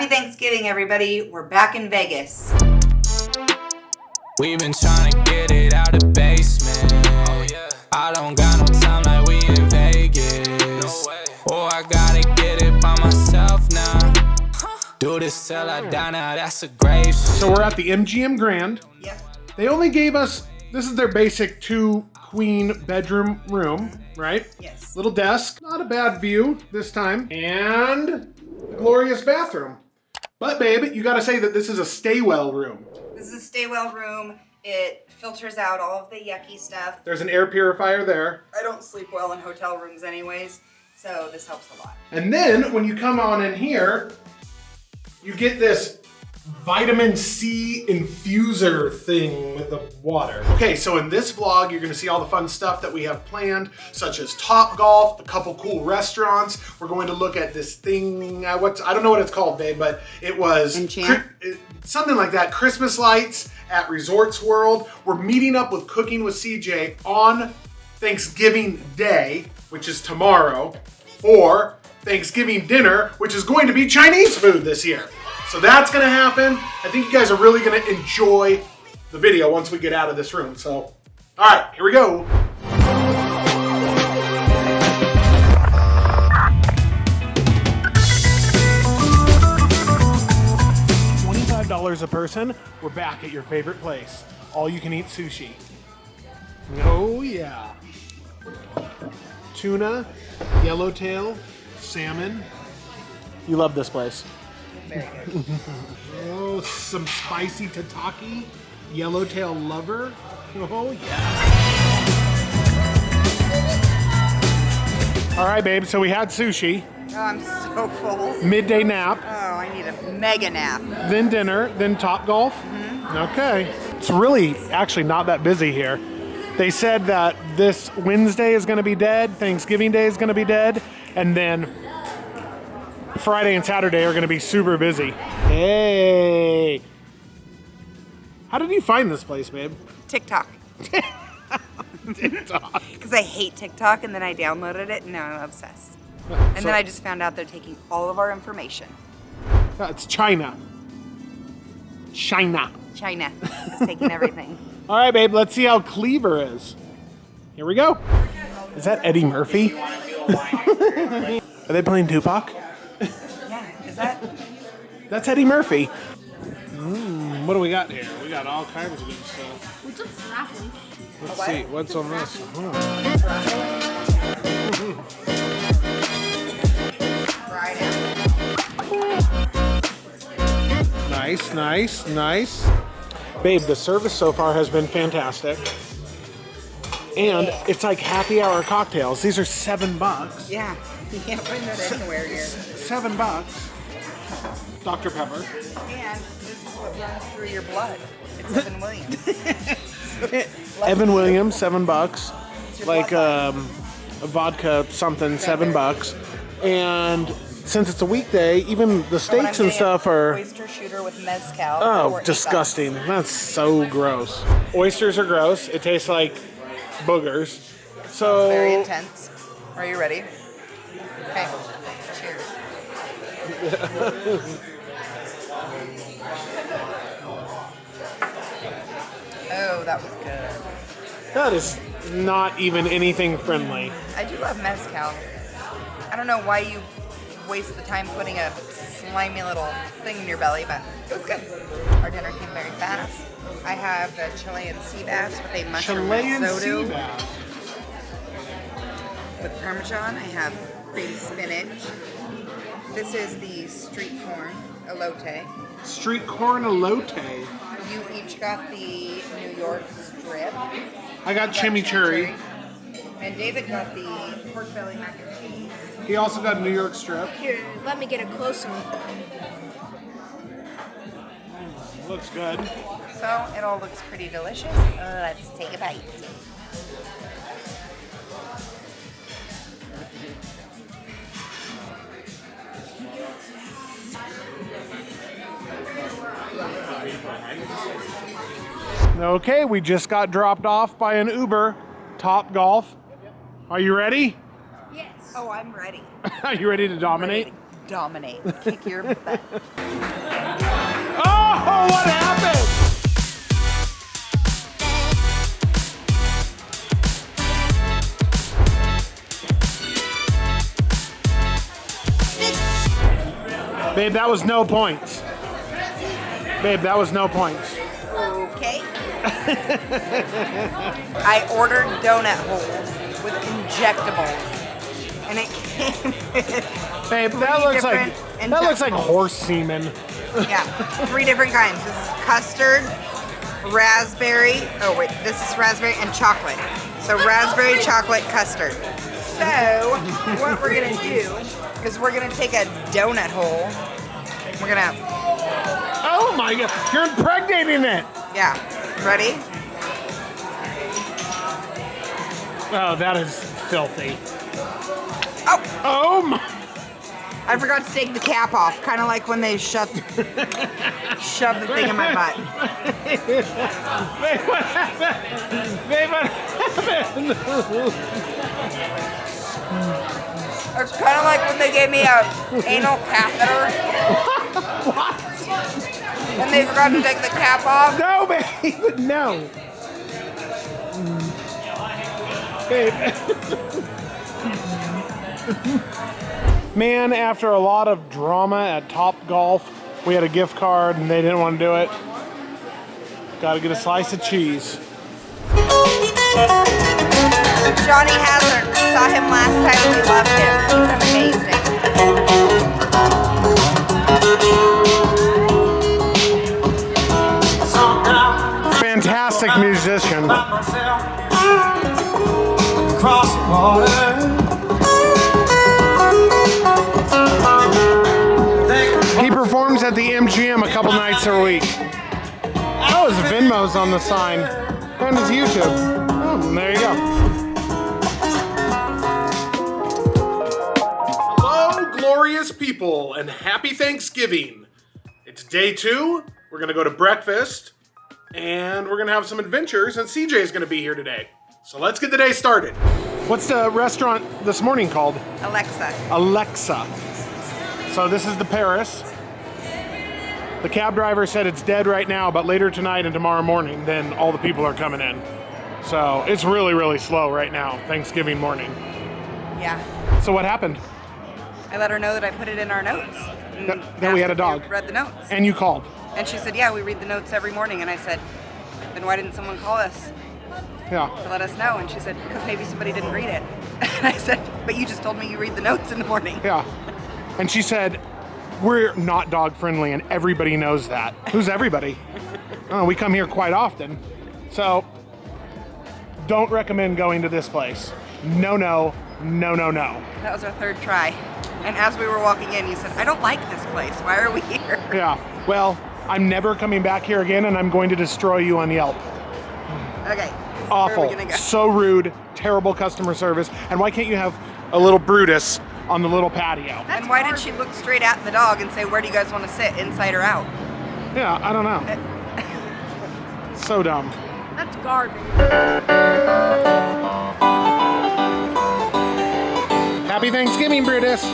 Happy Thanksgiving, everybody. We're back in Vegas. We've been trying to get it out of the basement. Oh, yeah. I don't got no time like we in Vegas. No way. Oh, I gotta get it by myself now. Do this till I die now, that's a grave shit. So we're at the MGM Grand. Yep. They only gave us, this is their basic 2-queen bedroom room, right? Yes. Little desk, not a bad view this time. And a glorious bathroom. But babe, you gotta say that this is a stay well room. This is a stay well room. It filters out all of the yucky stuff. There's an air purifier there. I don't sleep well in hotel rooms anyways, so this helps a lot. And then when you come on in here, you get this vitamin C infuser thing with the water. Okay, so in this vlog, you're gonna see all the fun stuff that we have planned, such as Topgolf, a couple cool restaurants. We're going to look at this thing, I don't know what it's called, babe, but it was something like that, Christmas lights at Resorts World. We're meeting up with Cooking with CJ on Thanksgiving Day, which is tomorrow, for Thanksgiving dinner, which is going to be Chinese food this year. So that's gonna happen. I think you guys are really gonna enjoy the video once we get out of this room. So, all right, here we go. $25 a person. We're back at your favorite place. All you can eat sushi. Oh yeah. Tuna, yellowtail, salmon. You love this place. Very good. Oh, some spicy tataki, yellowtail lover. Oh yeah. All right, babe, so we had sushi. Oh, I'm so full. Midday nap. Oh, I need a mega nap. Then dinner, then Topgolf. Okay. It's really actually not that busy here. They said that this Wednesday is gonna be dead, Thanksgiving Day is gonna be dead, and then Friday and Saturday are gonna be super busy. Hey. How did you find this place, babe? TikTok. TikTok. Because I hate TikTok, and then I downloaded it, and now I'm obsessed. And then I just found out they're taking all of our information. It's China. China. China is taking everything. All right, babe, let's see how Cleaver is. Here we go. Is that Eddie Murphy? Are they playing Tupac? Yeah, is that? That's Eddie Murphy. What do we got here? We got all kinds of good stuff. What's up, raffle? Let's see, what's on this? Nice, nice, nice. Babe, the service so far has been fantastic. And it's like happy hour cocktails. These are $7. Yeah, you can't find that anywhere here. $7. Dr. Pepper. And this is what runs through your blood. It's Evan Williams. Evan Williams, $7. Like a vodka something, $7. And since it's a weekday, even the steaks and stuff are... Oyster shooter with mezcal. Oh, disgusting. That's so gross. Oysters are gross. It tastes like boogers. So... Very intense. Are you ready? Okay. Cheers. Oh, that was good. That is not even anything friendly. I do love mezcal. I don't know why you waste the time putting a slimy little thing in your belly, but it was good. Our dinner came very fast. I have a Chilean sea bass with a mushroom Chilean risotto sea bass. with Parmesan. I have cream spinach. This is the street corn elote. Street corn elote. You each got the New York strip. I got chimichurri. And David got the pork belly mac and cheese. He also got a New York strip. Here, let me get a close one. Looks good. So it all looks pretty delicious. Let's take a bite. Okay, we just got dropped off by an Uber. Topgolf. Are you ready? Yes. Oh, I'm ready. Are you ready to dominate? Ready dominate. Kick your butt. Oh, what happened? Babe, that was no points. Babe, that was no points. Okay. I ordered donut holes with injectables, and it came with Babe, that looks like horse semen. yeah, 3 different kinds. This is custard, raspberry. Oh wait, this is raspberry and chocolate. So raspberry, chocolate, custard. So what we're gonna do is we're gonna take a donut hole. We're gonna. Oh my God, you're impregnating it. Yeah, ready? Oh, that is filthy. Oh, Oh my. I forgot to take the cap off. Kind of like when they shove the thing in my butt. Babe, what happened? Babe, what happened? It's kind of like when they gave me a anal catheter. What? And they forgot to take the cap off. No, babe, no. Babe. Man, after a lot of drama at Topgolf, we had a gift card and they didn't want to do it. Got to get a slice of cheese. Johnny Hazard, saw him last time and we loved him. He's amazing. Fantastic musician. Cross the water. He performs at the MGM a couple nights a week. Oh, his Venmo's on the sign. And his YouTube. Oh, there you go. Hello, glorious people, and happy Thanksgiving. It's day 2. We're going to go to breakfast, and we're going to have some adventures, and CJ is going to be here today. So let's get the day started. What's the restaurant this morning called? Alexa. Alexa. So this is the Paris. The cab driver said it's dead right now, but later tonight and tomorrow morning, then all the people are coming in. So it's really, really slow right now, Thanksgiving morning. Yeah. So what happened? I let her know that I put it in our notes. That we had a dog. Read the notes. And you called. And she said, yeah, we read the notes every morning. And I said, then why didn't someone call us Yeah. to let us know? And she said, because maybe somebody didn't read it. And I said, but you just told me you read the notes in the morning. Yeah. And she said, we're not dog friendly and everybody knows that. Who's everybody? Oh, we come here quite often. So don't recommend going to this place. No, no, no, no, no. That was our 3rd try. And as we were walking in, you said, I don't like this place. Why are we here? Yeah. Well, I'm never coming back here again and I'm going to destroy you on Yelp. Okay. Awful. Where are we gonna go? So rude. Terrible customer service. And why can't you have a little Brutus on the little patio? And why did she look straight at the dog and say, where do you guys want to sit, inside or out? Yeah, I don't know. So dumb. That's garbage. Happy Thanksgiving, Brutus.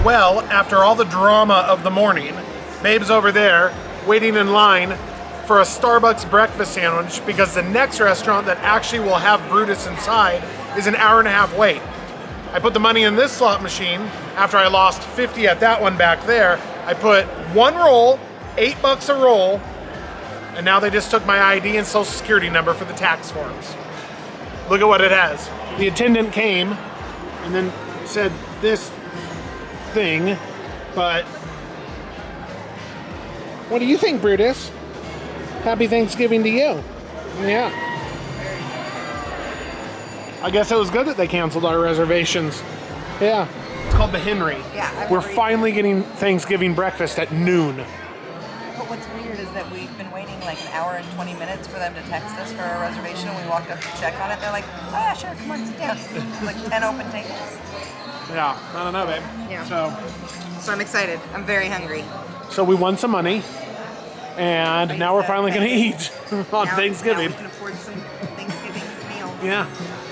Well, after all the drama of the morning, Babe's over there waiting in line for a Starbucks breakfast sandwich because the next restaurant that actually will have Brutus inside is an hour-and-a-half wait. I put the money in this slot machine after I lost 50 at that one back there. I put 1 roll, $8 a roll, and now they just took my ID and social security number for the tax forms. Look at what it has. The attendant came and then said this thing, but what do you think, Brutus? Happy Thanksgiving to you. Yeah. I guess it was good that they canceled our reservations. Yeah. It's called the Henry. Yeah, I've We're agreed. finally getting Thanksgiving breakfast at noon. But what's weird is that we've been waiting like an hour and 20 minutes for them to text us for our reservation, and we walked up to check on it. They're like, oh yeah, sure, come on, sit down. Like 10 open tables. Yeah, I don't know, babe. Yeah. So I'm excited. I'm very hungry. we won some money, and now we're finally going to eat on Now Thanksgiving. we can afford some Thanksgiving meals. Yeah.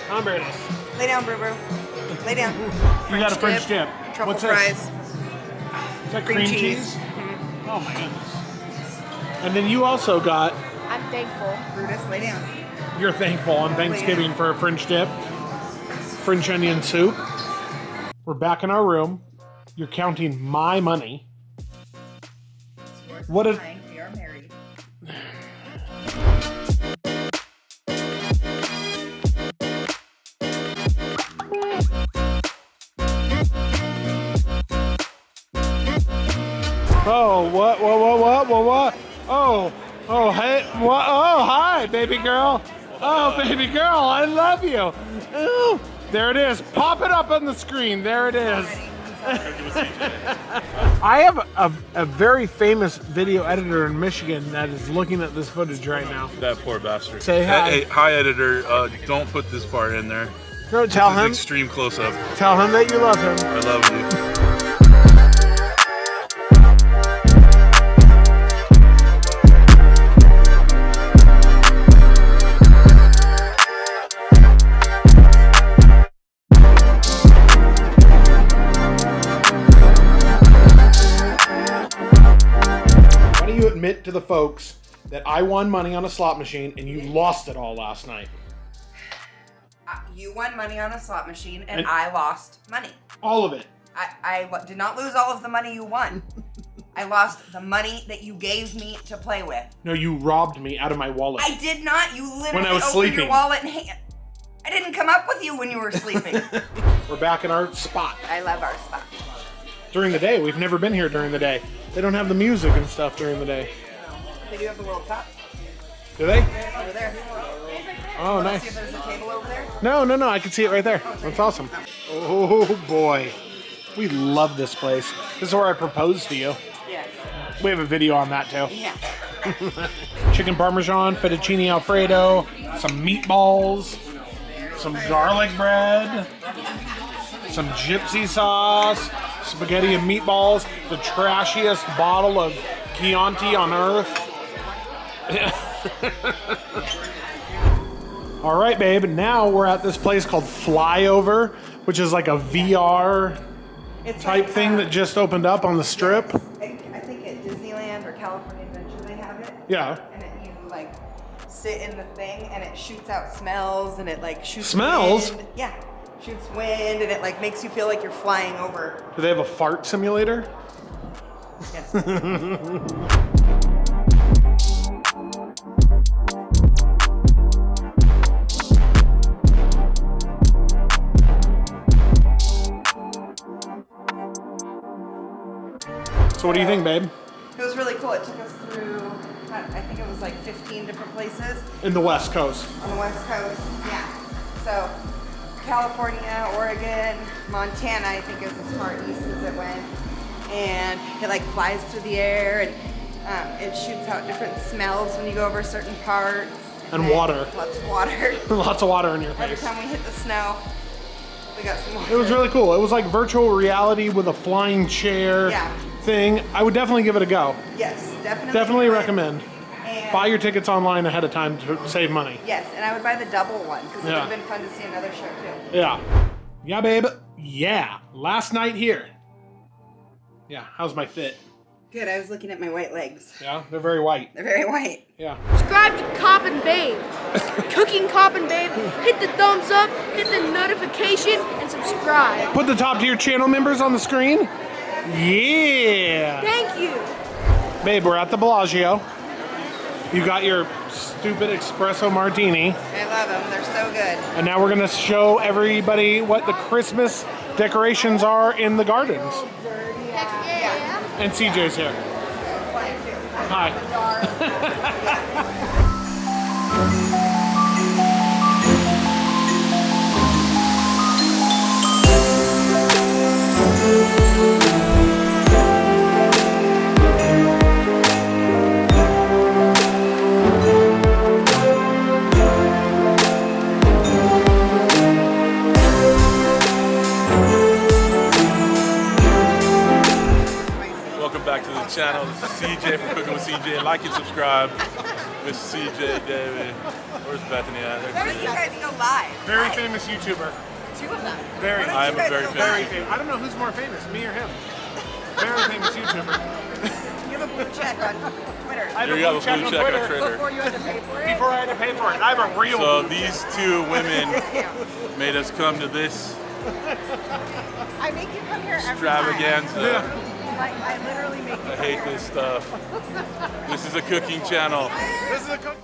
I'm Brutus. Lay down, Brew Brew. Lay down. You got a French dip. truffle What's this? fries. Is that Cream cream cheese. cheese? Oh my goodness. And then you also got, I'm thankful. Brutus, lay down. you're thankful on Thanksgiving for a French dip, French onion soup. We're back in our room. You're counting my money. What a- Fine, we are married. Oh, what? Oh, hey, what? Oh, hi, baby girl. Oh, baby girl, I love you. Ooh, there it is. Pop it up on the screen. There it is. I have a very famous video editor in Michigan that is looking at this footage right now. That poor bastard. Say hi. Hey, hi, editor. Don't put this part in there. No, tell This is him. extreme close-up. Tell him that you love him. I love you. Why do you admit to the folks that I won money on a slot machine and you lost it all last night? You won money on a slot machine, and I lost money. All of it. I did not lose all of the money you won. I lost the money that you gave me to play with. No, you robbed me out of my wallet. I did not. You literally When I was opened sleeping. your wallet and I didn't come up with you when you were sleeping. We're back in our spot. I love our spot. During the day. We've never been here during the day. They don't have the music and stuff during the day. They do have the World Cup Do they? over there. Oh, See if nice. there's a table over there. No, I can see it right there. That's awesome. Oh, boy. We love this place. This is where I proposed to you. Yeah. We have a video on that, too. Yeah. Chicken parmesan, fettuccine alfredo, some meatballs, some garlic bread, some gypsy sauce, spaghetti and meatballs, the trashiest bottle of Chianti on earth. All right, babe, now we're at this place called Flyover, which is like a VR It's type like, thing that just opened up on the strip. I think at Disneyland or California Adventure they have it. Yeah. And you like sit in the thing and it shoots out smells and it like shoots Smells? wind. Yeah. Shoots wind and it like makes you feel like you're flying over. Do they have a fart simulator? Yes. So what do you think, babe? It was really cool. It took us through, I think it was like 15 different places In the West Coast. on the West Coast. Yeah. So California, Oregon, Montana, I think is as far east as it went. And it like flies through the air and it shoots out different smells when you go over certain parts. And then water. Lots of water. Lots of water in your Every face. time we hit the snow, we got some water. It was really cool. It was like virtual reality with a flying chair Yeah. thing. I would definitely give it a go. Yes, definitely. Definitely do it. recommend. And Buy your tickets online ahead of time to save money. yes, and I would buy the double one because it would Yeah. have been fun to see another show too. Yeah. Yeah, babe. Yeah. Last night here. Yeah. How's my fit? Good, I was looking at my white legs. Yeah. They're very white. They're very white. Yeah. Subscribe to Cop and Babe. Cooking Cop and Babe. Hit the thumbs up, hit the notification, and subscribe. Put the top tier channel members on the screen. Yeah. Thank you. Babe, we're at the Bellagio. You got your stupid espresso martini. I love them. They're so good. And now we're gonna show everybody what the Christmas decorations are in the gardens. Yeah. And CJ's here. Hi. Welcome back to the channel. This is CJ from Cooking with CJ. Like and subscribe. Miss CJ, David. Where's Bethany at? Where did you guys go live? Very famous YouTuber. two of them. Very. I am a very Very famous. famous. I don't know who's more famous, me or him. Very famous YouTuber. You have a blue check on Twitter. I Here you have a blue check on Twitter. Before you had to pay for it. Before I had to pay for it, I have a real. So these two women made us come to this I make you come here every extravaganza. time. Like, I literally make you I come hate here. this stuff. This is a cooking channel. This is a cook.